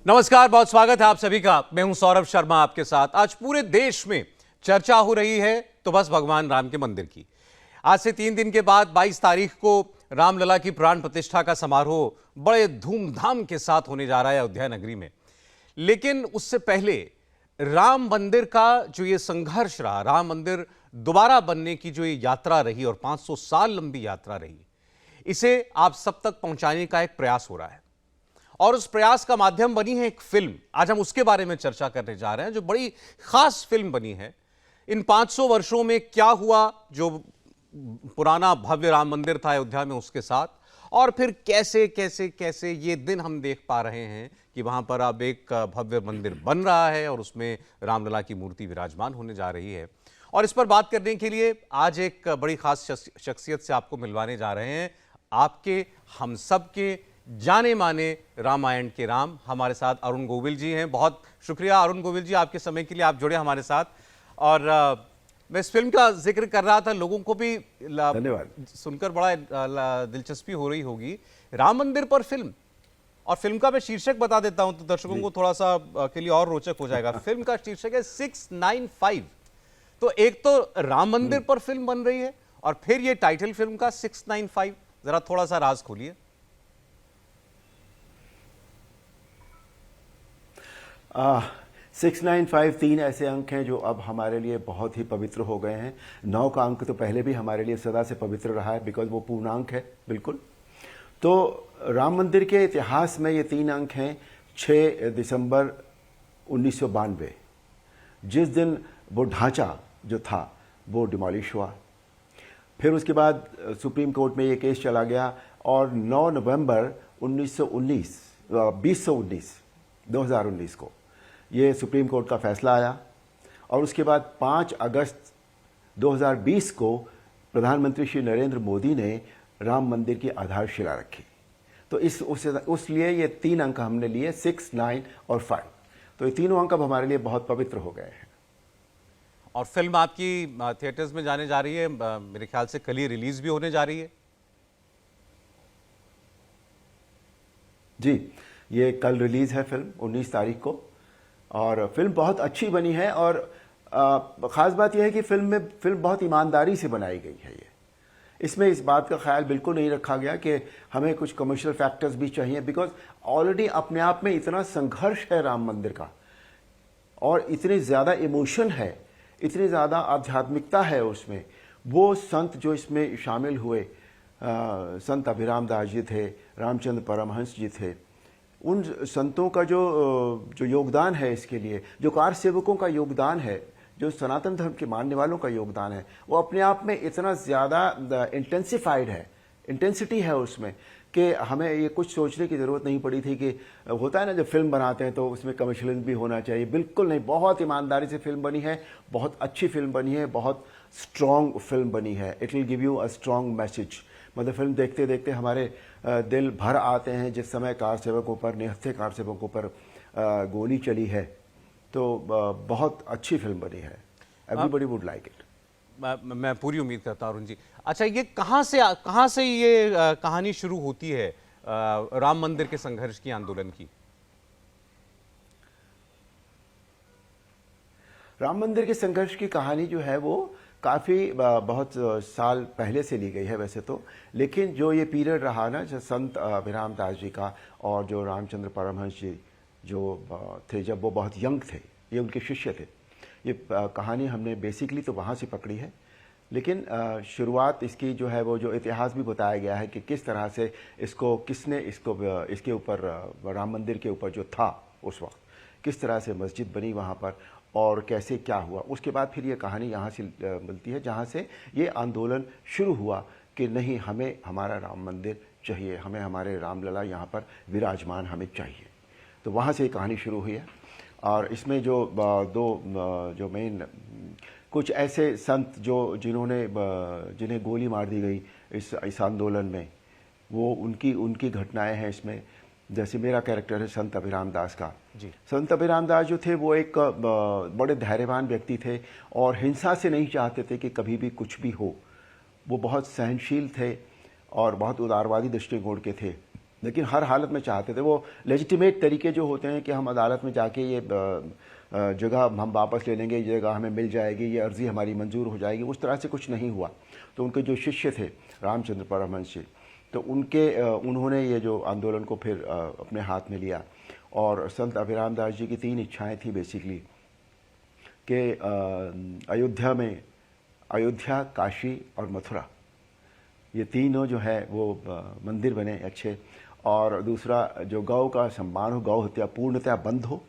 नमस्कार, बहुत स्वागत है आप सभी का। मैं हूं सौरभ शर्मा आपके साथ। आज पूरे देश में चर्चा हो रही है तो बस भगवान राम के मंदिर की। आज से 3 दिन के बाद 22 तारीख को रामलला की प्राण प्रतिष्ठा का समारोह बड़े धूमधाम के साथ होने जा रहा है अयोध्या नगरी में। लेकिन उससे पहले राम मंदिर का जो ये संघर्ष रहा, राम मंदिर दोबारा बनने की जो ये यात्रा रही और 500 साल लंबी यात्रा रही, इसे आप सब तक पहुंचाने का एक प्रयास हो रहा है और उस प्रयास का माध्यम बनी है एक फिल्म। आज हम उसके बारे में चर्चा करने जा रहे हैं, जो बड़ी खास फिल्म बनी है। इन 500 वर्षों में क्या हुआ, जो पुराना भव्य राम मंदिर था अयोध्या में उसके साथ, और फिर कैसे कैसे कैसे ये दिन हम देख पा रहे हैं कि वहां पर अब एक भव्य मंदिर बन रहा है और उसमें रामलला की मूर्ति विराजमान होने जा रही है। और इस पर बात करने के लिए आज एक बड़ी खास शख्सियत से आपको मिलवाने जा रहे हैं। आपके, हम सब के जाने माने रामायण के राम हमारे साथ अरुण गोविल जी हैं। बहुत शुक्रिया अरुण गोविल जी, आपके समय के लिए, आप जुड़े हमारे साथ। और मैं इस फिल्म का जिक्र कर रहा था, लोगों को भी धन्यवाद सुनकर बड़ा दिलचस्पी हो रही होगी। राम मंदिर पर फिल्म, और फिल्म का मैं शीर्षक बता देता हूं तो दर्शकों को थोड़ा सा के लिए और रोचक हो जाएगा। फिल्म का शीर्षक है 695। तो एक तो राम मंदिर पर फिल्म बन रही है और फिर ये टाइटल फिल्म का 695। जरा थोड़ा सा राज खोलिए। 695 3 ऐसे अंक हैं जो अब हमारे लिए बहुत ही पवित्र हो गए हैं। 9 का अंक तो पहले भी हमारे लिए सदा से पवित्र रहा है, बिकॉज वो पूर्णांक है। बिल्कुल। तो राम मंदिर के इतिहास में ये 3 अंक हैं। 6 दिसंबर 1992, जिस दिन वो ढांचा जो था वो डिमोलिश हुआ। फिर उसके बाद सुप्रीम कोर्ट में ये केस चला गया और 9 नवंबर 2019 को ये सुप्रीम कोर्ट का फैसला आया। और उसके बाद 5 अगस्त 2020 को प्रधानमंत्री श्री नरेंद्र मोदी ने राम मंदिर की आधारशिला रखी। तो उसलिए ये 3 अंक हमने लिए, 6, 9 और 5। तो ये तीनों अंक अब हमारे लिए बहुत पवित्र हो गए हैं। और फिल्म आपकी थिएटर्स में जाने जा रही है, मेरे ख्याल से कल ही रिलीज भी होने जा रही है। जी, ये कल रिलीज है फिल्म 19 तारीख को। और फिल्म बहुत अच्छी बनी है और ख़ास बात यह है कि फिल्म बहुत ईमानदारी से बनाई गई है। इसमें इस बात का ख्याल बिल्कुल नहीं रखा गया कि हमें कुछ कमर्शियल फैक्टर्स भी चाहिए, बिकॉज ऑलरेडी अपने आप में इतना संघर्ष है राम मंदिर का और इतने ज़्यादा इमोशन है, इतनी ज़्यादा आध्यात्मिकता है उसमें। वो संत जो इसमें शामिल हुए, संत अभिराम दास जी थे, रामचंद्र परमहंस जी थे, उन संतों का जो योगदान है इसके लिए, जो कार सेवकों का योगदान है, जो सनातन धर्म के मानने वालों का योगदान है, वो अपने आप में इतना ज़्यादा इंटेंसिफाइड है, इंटेंसिटी है उसमें कि हमें ये कुछ सोचने की ज़रूरत नहीं पड़ी थी कि होता है ना जब फिल्म बनाते हैं तो उसमें कमर्शियल भी होना चाहिए। बिल्कुल नहीं, बहुत ईमानदारी से फिल्म बनी है, बहुत अच्छी फिल्म बनी है, बहुत स्ट्रॉन्ग फिल्म बनी है। It will give you a strong message. मतलब फिल्म देखते देखते हमारे दिल भर आते हैं। जिस समय कार सेवकों पर, निहत्थे कार सेवकों पर गोली चली है, तो बहुत अच्छी फिल्म बनी है। Everybody would like it. मैं पूरी उम्मीद करता हूं अरुण जी। अच्छा, ये कहां से ये कहानी शुरू होती है राम मंदिर के संघर्ष की, आंदोलन की? राम मंदिर के संघर्ष की कहानी जो है वो काफ़ी बहुत साल पहले से ली गई है वैसे तो, लेकिन जो ये पीरियड रहा ना, जो संत अभिराम दास जी का और जो रामचंद्र परमहंस जी जो थे, जब वो बहुत यंग थे, ये उनके शिष्य थे। ये कहानी हमने बेसिकली तो वहाँ से पकड़ी है, लेकिन शुरुआत इसकी जो है वो जो इतिहास भी बताया गया है कि किस तरह से किसने इसके ऊपर राम मंदिर के ऊपर जो था उस वक्त, किस तरह से मस्जिद बनी वहाँ पर और कैसे क्या हुआ। उसके बाद फिर ये कहानी यहाँ से मिलती है जहाँ से ये आंदोलन शुरू हुआ कि नहीं, हमें हमारा राम मंदिर चाहिए, हमें हमारे रामलला यहाँ पर विराजमान हमें चाहिए। तो वहाँ से ये कहानी शुरू हुई है। और इसमें जो मेन कुछ ऐसे संत जिन्हें गोली मार दी गई इस आंदोलन में, वो उनकी घटनाएं हैं इसमें। जैसे मेरा कैरेक्टर है संत अभिराम दास का। संत अभिराम दास जो थे वो एक बड़े धैर्यवान व्यक्ति थे और हिंसा से नहीं चाहते थे कि कभी भी कुछ भी हो। वो बहुत सहनशील थे और बहुत उदारवादी दृष्टिकोण के थे। लेकिन हर हालत में चाहते थे, वो लेजिटिमेट तरीके जो होते हैं कि हम अदालत में जाके ये जगह हम वापस ले लेंगे, ये जगह हमें मिल जाएगी, ये अर्जी हमारी मंजूर हो जाएगी, उस तरह से कुछ नहीं हुआ। तो उनके जो शिष्य थे रामचंद्र परमहंस जी, तो उन्होंने ये जो आंदोलन को फिर अपने हाथ में लिया। और संत अभिराम दास जी की 3 इच्छाएं थी बेसिकली कि अयोध्या, काशी और मथुरा, ये तीनों जो है वो मंदिर बने अच्छे। और दूसरा जो गौ का सम्मान हो, गौ हत्या पूर्णतः बंद हो।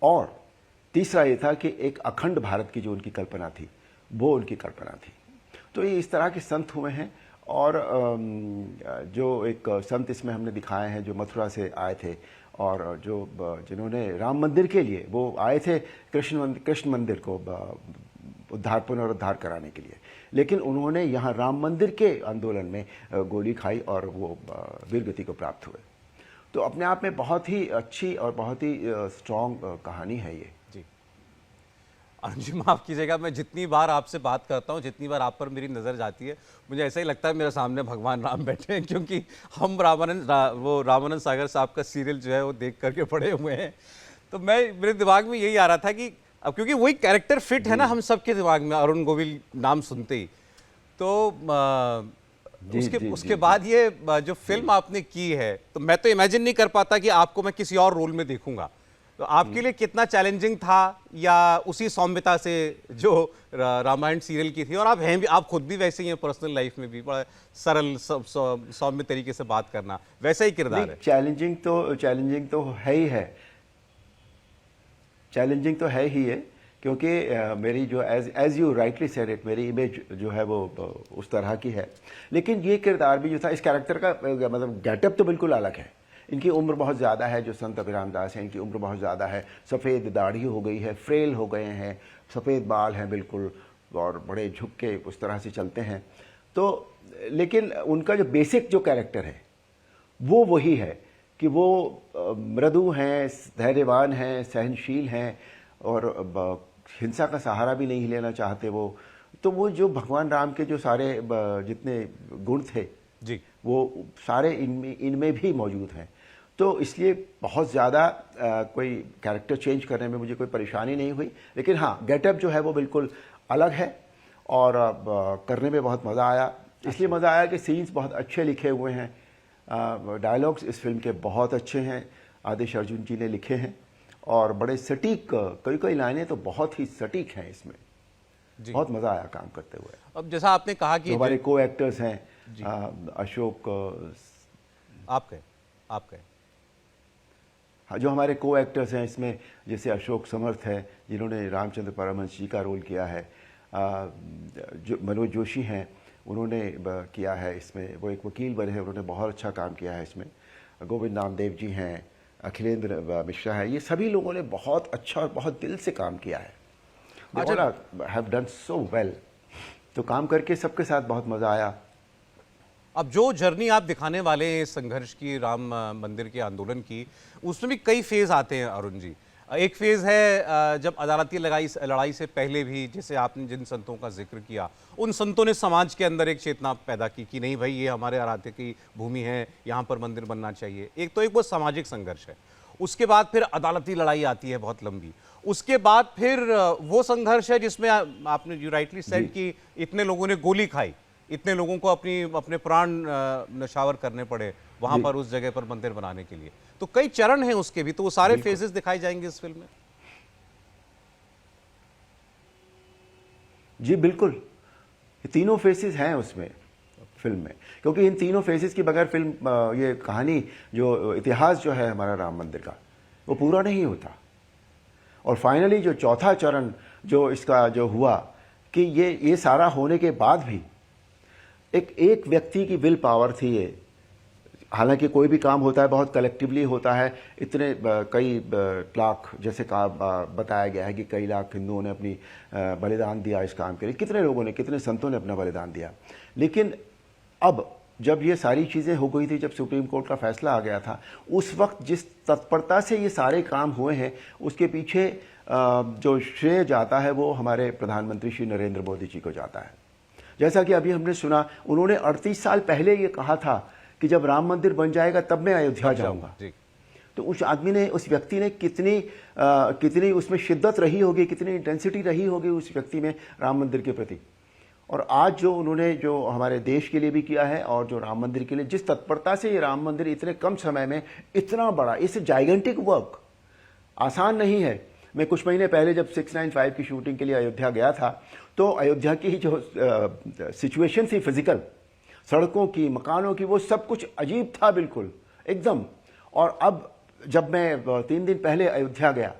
और तीसरा ये था कि एक अखंड भारत की जो उनकी कल्पना थी, वो उनकी कल्पना थी। तो ये इस तरह के संत हुए हैं। और जो एक संत इसमें हमने दिखाए हैं जो मथुरा से आए थे, और जो जिन्होंने राम मंदिर के लिए वो आए थे कृष्ण मंदिर को उद्धार पुनरुद्धार कराने के लिए, लेकिन उन्होंने यहाँ राम मंदिर के आंदोलन में गोली खाई और वो वीरगति को प्राप्त हुए। तो अपने आप में बहुत ही अच्छी और बहुत ही स्ट्रॉन्ग कहानी है ये। जी अरुण जी, माफ़ कीजिएगा, मैं जितनी बार आपसे बात करता हूँ, जितनी बार आप पर मेरी नज़र जाती है, मुझे ऐसा ही लगता है मेरे सामने भगवान राम बैठे हैं, क्योंकि हम रामानंद सागर साहब का सीरियल जो है वो देख करके पड़े हुए हैं। तो मेरे दिमाग में यही आ रहा था कि अब क्योंकि वही कैरेक्टर फिट है ना हम सबके दिमाग में, अरुण गोविल नाम सुनते ही। तो उसके बाद ये जो फिल्म आपने की है, तो मैं तो इमेजिन नहीं कर पाता कि आपको मैं किसी और रोल में देखूंगा। तो आपके लिए कितना चैलेंजिंग था, या उसी सौम्यता से जो रामायण सीरियल की थी? और आप खुद भी वैसे ही हैं, पर्सनल लाइफ में भी बड़ा सरल सौम्य तरीके से बात करना, वैसा ही किरदार है। चैलेंजिंग तो है ही है, चैलेंजिंग तो है ही है, क्योंकि मेरी जो as you rightly said it, मेरी इमेज जो है वो उस तरह की है। लेकिन ये किरदार भी जो था, इस कैरेक्टर का मतलब गेटअप तो बिल्कुल अलग है। इनकी उम्र बहुत ज़्यादा है, जो संत अभिराम दास हैं इनकी उम्र बहुत ज़्यादा है, सफ़ेद दाढ़ी हो गई है, फ्रेल हो गए हैं, सफ़ेद बाल हैं बिल्कुल, और बड़े झुक के उस तरह से चलते हैं। तो लेकिन उनका जो बेसिक जो कैरेक्टर है वो वही है कि वो मृदु हैं, धैर्यवान हैं, सहनशील हैं, और हिंसा का सहारा भी नहीं लेना चाहते वो। तो वो जो भगवान राम के जो सारे जितने गुण थे जी, वो सारे इनमें भी मौजूद हैं। तो इसलिए बहुत ज़्यादा कोई कैरेक्टर चेंज करने में मुझे कोई परेशानी नहीं हुई। लेकिन हाँ, गेटअप जो है वो बिल्कुल अलग है, और करने में बहुत मज़ा आया। इसलिए मज़ा आया कि सीन्स बहुत अच्छे लिखे हुए हैं, डायलॉग्स इस फिल्म के बहुत अच्छे हैं, आदिश अर्जुन जी ने लिखे हैं, और बड़े सटीक, कई लाइनें तो बहुत ही सटीक हैं इसमें। बहुत मज़ा आया काम करते हुए। अब जैसा आपने कहा कि हमारे को एक्टर्स हैं अशोक, आप कहे हाँ, जो हमारे को एक्टर्स हैं इसमें, जैसे अशोक समर्थ है जिन्होंने रामचंद्र परमहंस जी का रोल किया है, जो मनोज जोशी हैं उन्होंने किया है इसमें, वो एक वकील बने हैं, उन्होंने बहुत अच्छा काम किया है इसमें। गोविंद नामदेव जी हैं, अखिलेंद्र मिश्रा है, ये सभी लोगों ने बहुत अच्छा और बहुत दिल से काम किया है। Have done so well. तो काम करके सबके साथ बहुत मज़ा आया। अब जो जर्नी आप दिखाने वाले हैं संघर्ष की, राम मंदिर के आंदोलन की, उसमें भी कई फेज आते हैं अरुण जी। एक फेज है जब अदालती लड़ाई से पहले भी, जैसे आपने जिन संतों का जिक्र किया, उन संतों ने समाज के अंदर एक चेतना पैदा की कि नहीं भाई, ये हमारे आराध्य की भूमि है, यहाँ पर मंदिर बनना चाहिए। एक तो वो सामाजिक संघर्ष है। उसके बाद फिर अदालती लड़ाई आती है बहुत लंबी। उसके बाद फिर वो संघर्ष है जिसमें आपने यू राइटली सेड कि इतने लोगों ने गोली खाई, इतने लोगों को अपने प्राण नशावर करने पड़े वहां पर उस जगह पर मंदिर बनाने के लिए। तो कई चरण हैं उसके भी, तो वो सारे फेजेस दिखाए जाएंगे इस फिल्म में। जी बिल्कुल, ये तीनों फेसेस हैं उसमें फिल्म में, क्योंकि इन तीनों फेसेस के बगैर फिल्म, ये कहानी, जो इतिहास जो है हमारा राम मंदिर का, वो पूरा नहीं होता। और फाइनली जो चौथा चरण जो इसका जो हुआ, कि ये सारा होने के बाद भी एक व्यक्ति की विल पावर थी ये। हालांकि कोई भी काम होता है बहुत कलेक्टिवली होता है, इतने कई लाख, जैसे बताया गया है कि कई लाख हिंदुओं ने अपनी बलिदान दिया इस काम के लिए, कितने लोगों ने, कितने संतों ने अपना बलिदान दिया। लेकिन अब जब ये सारी चीज़ें हो गई थी, जब सुप्रीम कोर्ट का फैसला आ गया था, उस वक्त जिस तत्परता से ये सारे काम हुए हैं, उसके पीछे जो श्रेय जाता है वो हमारे प्रधानमंत्री श्री नरेंद्र मोदी जी को जाता है। जैसा कि अभी हमने सुना, उन्होंने 38 साल पहले ये कहा था कि जब राम मंदिर बन जाएगा तब मैं अयोध्या जाऊंगा। जी। तो उस आदमी ने, उस व्यक्ति ने कितनी उसमें शिद्दत रही होगी, कितनी इंटेंसिटी रही होगी उस व्यक्ति में राम मंदिर के प्रति। और आज जो उन्होंने जो हमारे देश के लिए भी किया है और जो राम मंदिर के लिए जिस तत्परता से ये राम मंदिर इतने कम समय में इतना बड़ा, इस जाइगेंटिक वर्क आसान नहीं है। मैं कुछ महीने पहले जब 695 की शूटिंग के लिए अयोध्या गया था, तो अयोध्या की जो सिचुएशन थी फिजिकल, सड़कों की, मकानों की, वो सब कुछ अजीब था बिल्कुल एकदम। और अब जब मैं 3 दिन पहले अयोध्या गया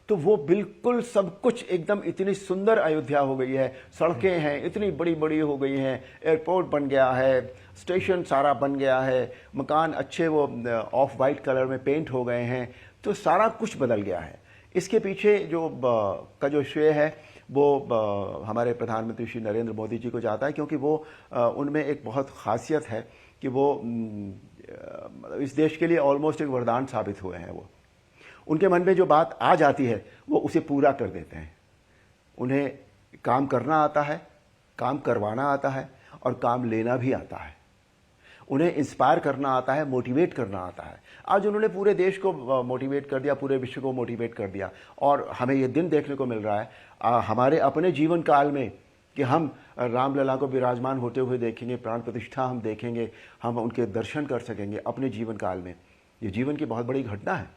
तो वो बिल्कुल सब कुछ एकदम इतनी सुंदर अयोध्या हो गई है। सड़कें हैं इतनी बड़ी बड़ी हो गई हैं, एयरपोर्ट बन गया है, स्टेशन सारा बन गया है, मकान अच्छे वो ऑफ वाइट कलर में पेंट हो गए हैं, तो सारा कुछ बदल गया है। इसके पीछे जो श्रेय है वो हमारे प्रधानमंत्री श्री नरेंद्र मोदी जी को जाता है, क्योंकि वो उनमें एक बहुत खासियत है कि वो इस देश के लिए ऑलमोस्ट एक वरदान साबित हुए हैं। वो उनके मन में जो बात आ जाती है वो उसे पूरा कर देते हैं। उन्हें काम करना आता है, काम करवाना आता है और काम लेना भी आता है। उन्हें इंस्पायर करना आता है, मोटिवेट करना आता है। आज उन्होंने पूरे देश को मोटिवेट कर दिया, पूरे विश्व को मोटिवेट कर दिया। और हमें ये दिन देखने को मिल रहा है हमारे अपने जीवन काल में कि हम रामलला को विराजमान होते हुए देखेंगे, प्राण प्रतिष्ठा हम देखेंगे, हम उनके दर्शन कर सकेंगे अपने जीवन काल में। ये जीवन की बहुत बड़ी घटना है।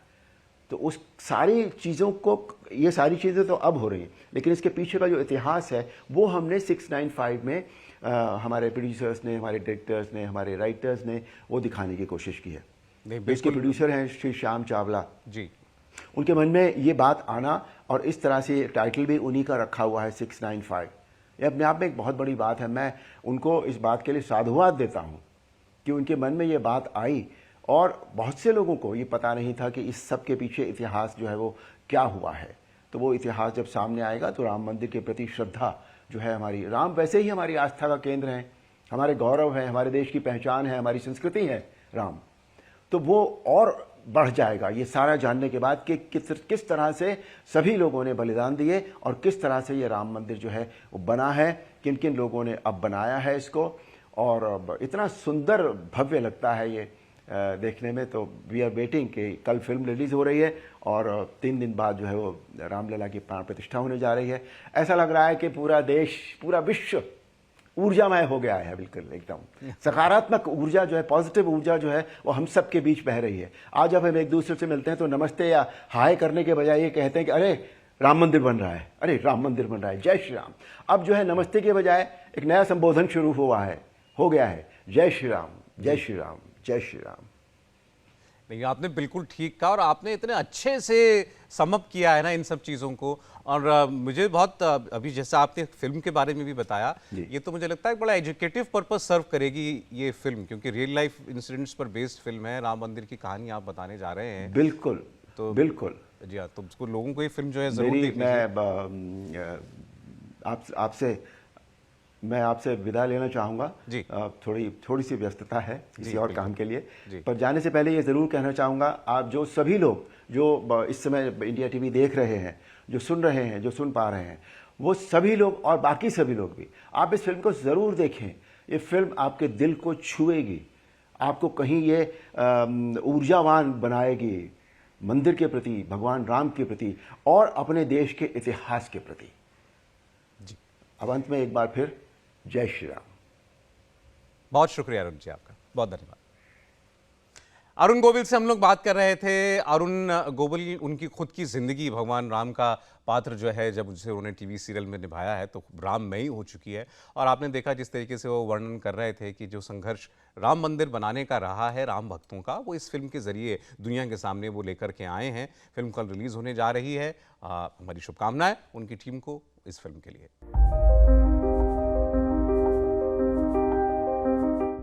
तो उस सारी चीज़ों को, ये सारी चीज़ें तो अब हो रही हैं, लेकिन इसके पीछे का जो इतिहास है वो हमने 695 में हमारे प्रोड्यूसर्स ने, हमारे डायरेक्टर्स ने, हमारे राइटर्स ने वो दिखाने की कोशिश की है। इसके प्रोड्यूसर हैं श्री श्याम चावला जी। उनके मन में ये बात आना और इस तरह से टाइटल भी उन्हीं का रखा हुआ है 695। ये अपने आप में एक बहुत बड़ी बात है। मैं उनको इस बात के लिए साधुवाद देता हूँ कि उनके मन में ये बात आई। और बहुत से लोगों को ये पता नहीं था कि इस सब के पीछे इतिहास जो है वो क्या हुआ है। तो वो इतिहास जब सामने आएगा तो राम मंदिर के प्रति श्रद्धा जो है हमारी, राम वैसे ही हमारी आस्था का केंद्र है, हमारे गौरव है, हमारे देश की पहचान है, हमारी संस्कृति है राम, तो वो और बढ़ जाएगा ये सारा जानने के बाद कि किस तरह से सभी लोगों ने बलिदान दिए और किस तरह से ये राम मंदिर जो है वो बना है, किन किन लोगों ने अब बनाया है इसको। और इतना सुंदर भव्य लगता है ये देखने में। तो वी आर वेटिंग कि कल फिल्म रिलीज़ हो रही है और 3 दिन बाद जो है वो रामलला की प्राण प्रतिष्ठा होने जा रही है। ऐसा लग रहा है कि पूरा देश, पूरा विश्व ऊर्जामय हो गया है, बिल्कुल एकदम सकारात्मक ऊर्जा जो है, पॉजिटिव ऊर्जा जो है वो हम सब के बीच बह रही है। आज जब हम एक दूसरे से मिलते हैं तो नमस्ते या हाय करने के बजाय ये कहते हैं कि अरे राम मंदिर बन रहा है, अरे राम मंदिर बन रहा है, जय श्री राम। अब जो है नमस्ते के बजाय एक नया संबोधन शुरू हो गया है, जय श्री राम, जय श्री राम, जय श्री राम। नहीं, आपने बिल्कुल ठीक कहा और आपने इतने अच्छे से समअप किया है ना इन सब चीज़ों को। और मुझे बहुत अभी जैसा आपने फिल्म के बारे में भी बताया, ये तो मुझे लगता है बड़ा एजुकेटिव पर्पस सर्व करेगी ये फिल्म, क्योंकि रियल लाइफ इंसिडेंट्स पर बेस्ड फिल्म है। राम मंदिर की कहानी आप बताने जा रहे हैं। बिल्कुल, तो बिल्कुल जी हाँ, तो उसको लोगों को ये फिल्म जो है जरूर देखनी चाहिए। मैं आपसे विदा लेना चाहूँगा जी। थोड़ी सी व्यस्तता है किसी और काम के लिए, पर जाने से पहले ये ज़रूर कहना चाहूँगा, आप जो सभी लोग जो इस समय इंडिया टीवी देख रहे हैं, जो सुन रहे हैं, जो सुन पा रहे हैं, वो सभी लोग और बाकी सभी लोग भी आप इस फिल्म को ज़रूर देखें। ये फिल्म आपके दिल को छुएगी, आपको कहीं ये ऊर्जावान बनाएगी मंदिर के प्रति, भगवान राम के प्रति और अपने देश के इतिहास के प्रति। जी। अब अंत में एक बार फिर जय श्री राम। बहुत शुक्रिया अरुण जी, आपका बहुत धन्यवाद। अरुण गोविल से हम लोग बात कर रहे थे। अरुण गोविल, उनकी खुद की जिंदगी, भगवान राम का पात्र जो है जब उसे उन्होंने टीवी सीरियल में निभाया है तो राममयी हो चुकी है। और आपने देखा जिस तरीके से वो वर्णन कर रहे थे कि जो संघर्ष राम मंदिर बनाने का रहा है राम भक्तों का, वो इस फिल्म के जरिए दुनिया के सामने वो लेकर के आए हैं। फिल्म कल रिलीज होने जा रही है। हमारी शुभकामनाएं उनकी टीम को इस फिल्म के लिए।